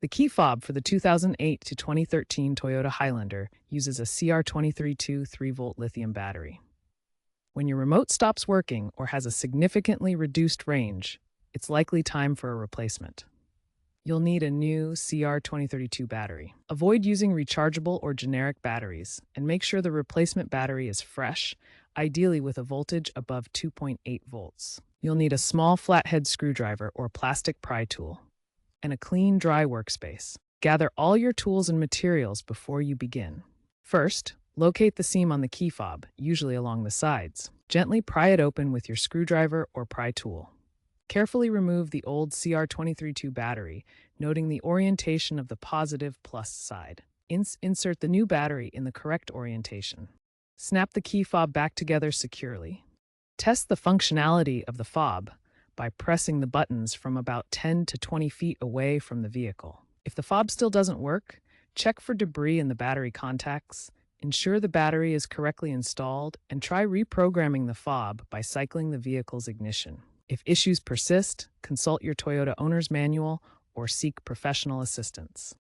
The key fob for the 2008 to 2013 Toyota Highlander uses a CR232 3-volt lithium battery. When your remote stops working or has a significantly reduced range, it's likely time for a replacement. You'll need a new CR2032 battery. Avoid using rechargeable or generic batteries, and make sure the replacement battery is fresh, ideally with a voltage above 2.8 volts. You'll need a small flathead screwdriver or plastic pry tool, and a clean, dry workspace. Gather all your tools and materials before you begin. First, locate the seam on the key fob, usually along the sides. Gently pry it open with your screwdriver or pry tool. Carefully remove the old CR232 battery, noting the orientation of the positive plus side. Insert the new battery in the correct orientation. Snap the key fob back together securely. Test the functionality of the fob by pressing the buttons from about 10 to 20 feet away from the vehicle. If the fob still doesn't work, check for debris in the battery contacts, ensure the battery is correctly installed, and try reprogramming the fob by cycling the vehicle's ignition. If issues persist, consult your Toyota owner's manual or seek professional assistance.